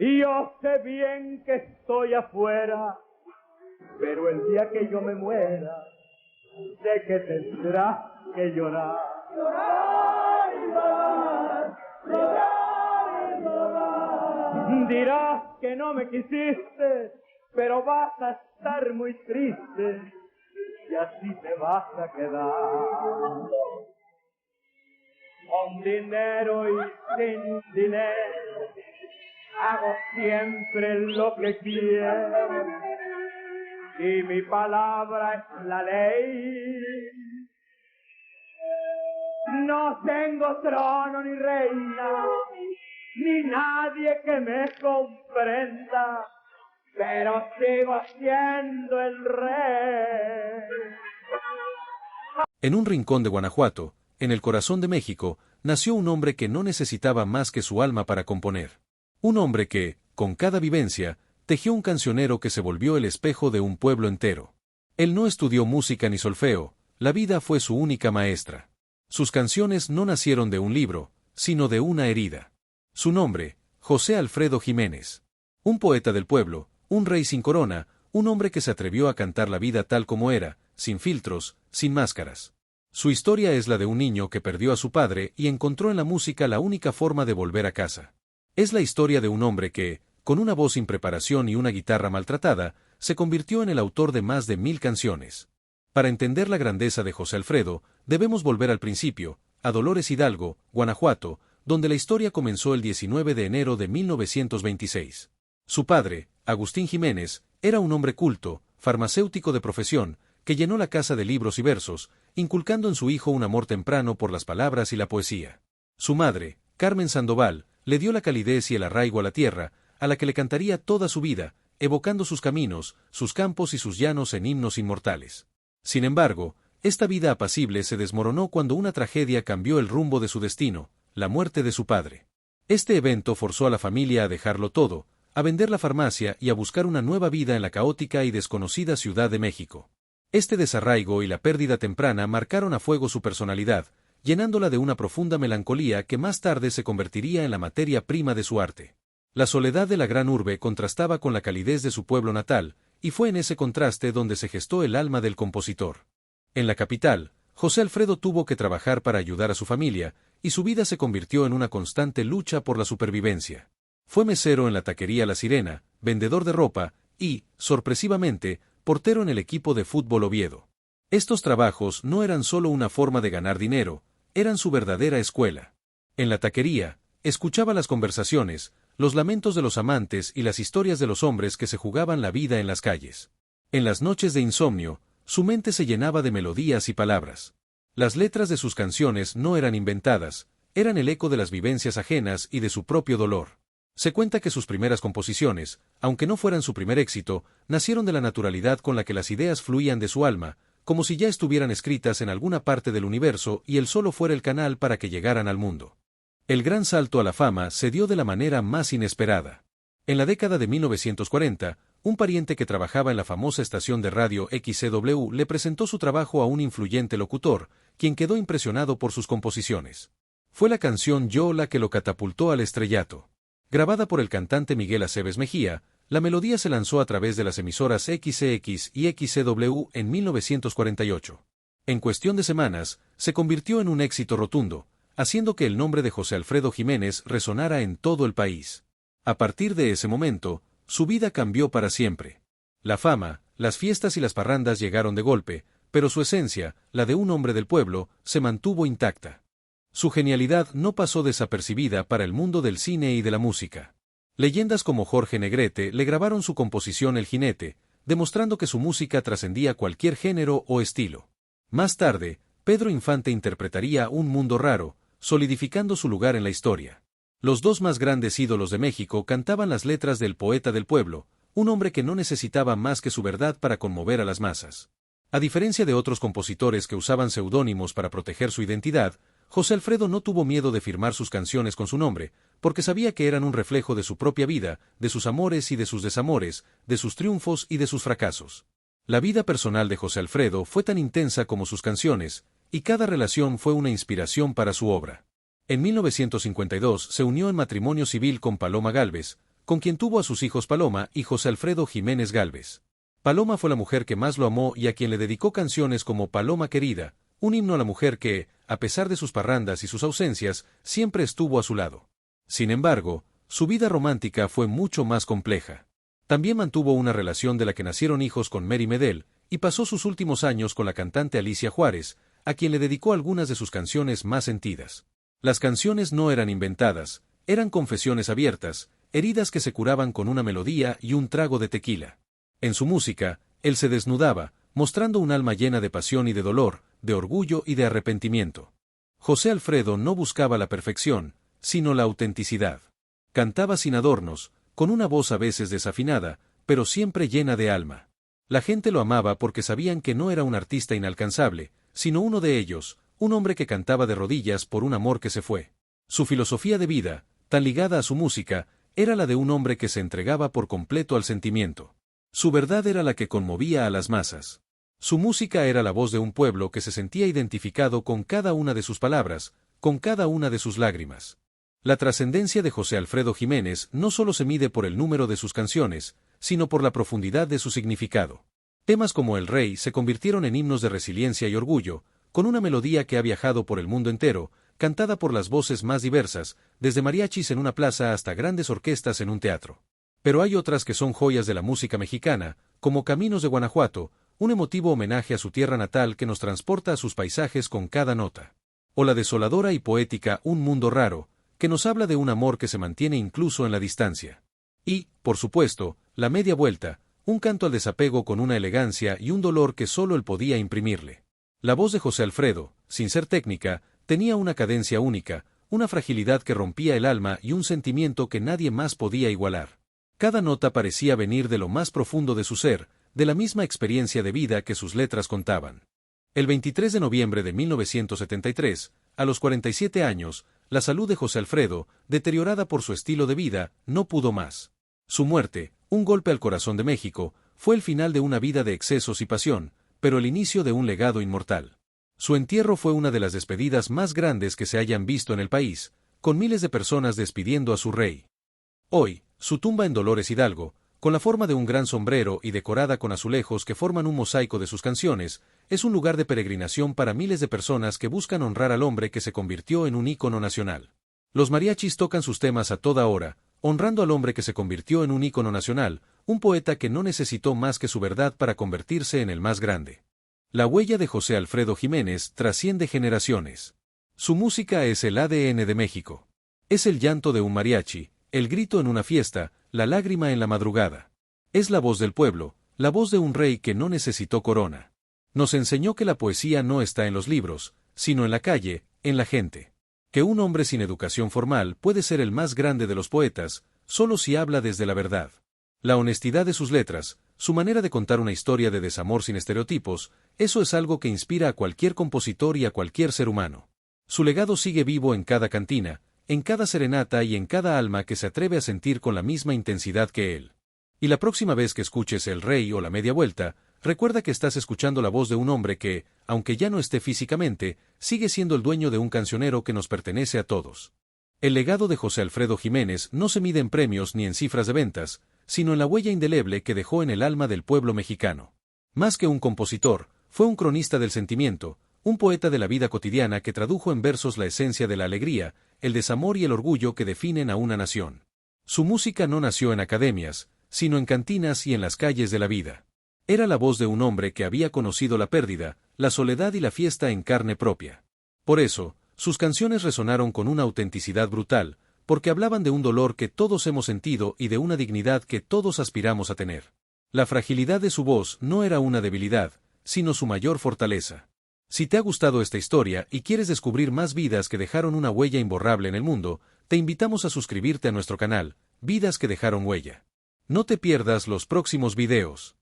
Y yo sé bien que estoy afuera, pero el día que yo me muera, sé que tendrás que llorar. Llorar y llorar, llorar y llorar. Dirás que no me quisiste, pero vas a estar muy triste, y así te vas a quedar. Con dinero y sin dinero, hago siempre lo que quiero, y mi palabra es la ley. No tengo trono ni reina, ni nadie que me comprenda, pero sigo siendo el rey. En un rincón de Guanajuato, en el corazón de México, nació un hombre que no necesitaba más que su alma para componer. Un hombre que, con cada vivencia, tejió un cancionero que se volvió el espejo de un pueblo entero. Él no estudió música ni solfeo, la vida fue su única maestra. Sus canciones no nacieron de un libro, sino de una herida. Su nombre, José Alfredo Jiménez. Un poeta del pueblo, un rey sin corona, un hombre que se atrevió a cantar la vida tal como era, sin filtros, sin máscaras. Su historia es la de un niño que perdió a su padre y encontró en la música la única forma de volver a casa. Es la historia de un hombre que, con una voz sin preparación y una guitarra maltratada, se convirtió en el autor de más de 1000 canciones. Para entender la grandeza de José Alfredo, debemos volver al principio, a Dolores Hidalgo, Guanajuato, donde la historia comenzó el 19 de enero de 1926. Su padre, Agustín Jiménez, era un hombre culto, farmacéutico de profesión, que llenó la casa de libros y versos, inculcando en su hijo un amor temprano por las palabras y la poesía. Su madre, Carmen Sandoval, le dio la calidez y el arraigo a la tierra, a la que le cantaría toda su vida, evocando sus caminos, sus campos y sus llanos en himnos inmortales. Sin embargo, esta vida apacible se desmoronó cuando una tragedia cambió el rumbo de su destino, la muerte de su padre. Este evento forzó a la familia a dejarlo todo, a vender la farmacia y a buscar una nueva vida en la caótica y desconocida Ciudad de México. Este desarraigo y la pérdida temprana marcaron a fuego su personalidad, llenándola de una profunda melancolía que más tarde se convertiría en la materia prima de su arte. La soledad de la gran urbe contrastaba con la calidez de su pueblo natal, y fue en ese contraste donde se gestó el alma del compositor. En la capital, José Alfredo tuvo que trabajar para ayudar a su familia, y su vida se convirtió en una constante lucha por la supervivencia. Fue mesero en la taquería La Sirena, vendedor de ropa, y, sorpresivamente, portero en el equipo de fútbol Oviedo. Estos trabajos no eran solo una forma de ganar dinero, eran su verdadera escuela. En la taquería, escuchaba las conversaciones, los lamentos de los amantes y las historias de los hombres que se jugaban la vida en las calles. En las noches de insomnio, su mente se llenaba de melodías y palabras. Las letras de sus canciones no eran inventadas, eran el eco de las vivencias ajenas y de su propio dolor. Se cuenta que sus primeras composiciones, aunque no fueran su primer éxito, nacieron de la naturalidad con la que las ideas fluían de su alma, como si ya estuvieran escritas en alguna parte del universo y él solo fuera el canal para que llegaran al mundo. El gran salto a la fama se dio de la manera más inesperada. En la década de 1940, un pariente que trabajaba en la famosa estación de radio XCW le presentó su trabajo a un influyente locutor, quien quedó impresionado por sus composiciones. Fue la canción Yo la que lo catapultó al estrellato. Grabada por el cantante Miguel Aceves Mejía, la melodía se lanzó a través de las emisoras XCX y XCW en 1948. En cuestión de semanas, se convirtió en un éxito rotundo, haciendo que el nombre de José Alfredo Jiménez resonara en todo el país. A partir de ese momento, su vida cambió para siempre. La fama, las fiestas y las parrandas llegaron de golpe, pero su esencia, la de un hombre del pueblo, se mantuvo intacta. Su genialidad no pasó desapercibida para el mundo del cine y de la música. Leyendas como Jorge Negrete le grabaron su composición El Jinete, demostrando que su música trascendía cualquier género o estilo. Más tarde, Pedro Infante interpretaría Un Mundo Raro, solidificando su lugar en la historia. Los dos más grandes ídolos de México cantaban las letras del poeta del pueblo, un hombre que no necesitaba más que su verdad para conmover a las masas. A diferencia de otros compositores que usaban seudónimos para proteger su identidad, José Alfredo no tuvo miedo de firmar sus canciones con su nombre, porque sabía que eran un reflejo de su propia vida, de sus amores y de sus desamores, de sus triunfos y de sus fracasos. La vida personal de José Alfredo fue tan intensa como sus canciones, y cada relación fue una inspiración para su obra. En 1952 se unió en matrimonio civil con Paloma Gálvez, con quien tuvo a sus hijos Paloma y José Alfredo Jiménez Gálvez. Paloma fue la mujer que más lo amó y a quien le dedicó canciones como Paloma Querida, un himno a la mujer que, a pesar de sus parrandas y sus ausencias, siempre estuvo a su lado. Sin embargo, su vida romántica fue mucho más compleja. También mantuvo una relación de la que nacieron hijos con Mary Medel, y pasó sus últimos años con la cantante Alicia Juárez, a quien le dedicó algunas de sus canciones más sentidas. Las canciones no eran inventadas, eran confesiones abiertas, heridas que se curaban con una melodía y un trago de tequila. En su música, él se desnudaba, mostrando un alma llena de pasión y de dolor, de orgullo y de arrepentimiento. José Alfredo no buscaba la perfección, sino la autenticidad. Cantaba sin adornos, con una voz a veces desafinada, pero siempre llena de alma. La gente lo amaba porque sabían que no era un artista inalcanzable, sino uno de ellos, un hombre que cantaba de rodillas por un amor que se fue. Su filosofía de vida, tan ligada a su música, era la de un hombre que se entregaba por completo al sentimiento. Su verdad era la que conmovía a las masas. Su música era la voz de un pueblo que se sentía identificado con cada una de sus palabras, con cada una de sus lágrimas. La trascendencia de José Alfredo Jiménez no solo se mide por el número de sus canciones, sino por la profundidad de su significado. Temas como El Rey se convirtieron en himnos de resiliencia y orgullo, con una melodía que ha viajado por el mundo entero, cantada por las voces más diversas, desde mariachis en una plaza hasta grandes orquestas en un teatro. Pero hay otras que son joyas de la música mexicana, como Caminos de Guanajuato, un emotivo homenaje a su tierra natal que nos transporta a sus paisajes con cada nota. O la desoladora y poética Un Mundo Raro, que nos habla de un amor que se mantiene incluso en la distancia. Y, por supuesto, La Media Vuelta, un canto al desapego con una elegancia y un dolor que solo él podía imprimirle. La voz de José Alfredo, sin ser técnica, tenía una cadencia única, una fragilidad que rompía el alma y un sentimiento que nadie más podía igualar. Cada nota parecía venir de lo más profundo de su ser, de la misma experiencia de vida que sus letras contaban. El 23 de noviembre de 1973, a los 47 años, la salud de José Alfredo, deteriorada por su estilo de vida, no pudo más. Su muerte, un golpe al corazón de México, fue el final de una vida de excesos y pasión, pero el inicio de un legado inmortal. Su entierro fue una de las despedidas más grandes que se hayan visto en el país, con miles de personas despidiendo a su rey. Hoy, su tumba en Dolores Hidalgo, con la forma de un gran sombrero y decorada con azulejos que forman un mosaico de sus canciones, es un lugar de peregrinación para miles de personas que buscan honrar al hombre que se convirtió en un ícono nacional. Los mariachis tocan sus temas a toda hora, honrando al hombre que se convirtió en un ícono nacional, un poeta que no necesitó más que su verdad para convertirse en el más grande. La huella de José Alfredo Jiménez trasciende generaciones. Su música es el ADN de México. Es el llanto de un mariachi, el grito en una fiesta, la lágrima en la madrugada. Es la voz del pueblo, la voz de un rey que no necesitó corona. Nos enseñó que la poesía no está en los libros, sino en la calle, en la gente. Que un hombre sin educación formal puede ser el más grande de los poetas, solo si habla desde la verdad. La honestidad de sus letras, su manera de contar una historia de desamor sin estereotipos, eso es algo que inspira a cualquier compositor y a cualquier ser humano. Su legado sigue vivo en cada cantina, en cada serenata y en cada alma que se atreve a sentir con la misma intensidad que él. Y la próxima vez que escuches El Rey o La Media Vuelta, recuerda que estás escuchando la voz de un hombre que, aunque ya no esté físicamente, sigue siendo el dueño de un cancionero que nos pertenece a todos. El legado de José Alfredo Jiménez no se mide en premios ni en cifras de ventas, sino en la huella indeleble que dejó en el alma del pueblo mexicano. Más que un compositor, fue un cronista del sentimiento, un poeta de la vida cotidiana que tradujo en versos la esencia de la alegría, el desamor y el orgullo que definen a una nación. Su música no nació en academias, sino en cantinas y en las calles de la vida. Era la voz de un hombre que había conocido la pérdida, la soledad y la fiesta en carne propia. Por eso, sus canciones resonaron con una autenticidad brutal, porque hablaban de un dolor que todos hemos sentido y de una dignidad que todos aspiramos a tener. La fragilidad de su voz no era una debilidad, sino su mayor fortaleza. Si te ha gustado esta historia y quieres descubrir más vidas que dejaron una huella imborrable en el mundo, te invitamos a suscribirte a nuestro canal, Vidas que dejaron huella. No te pierdas los próximos videos.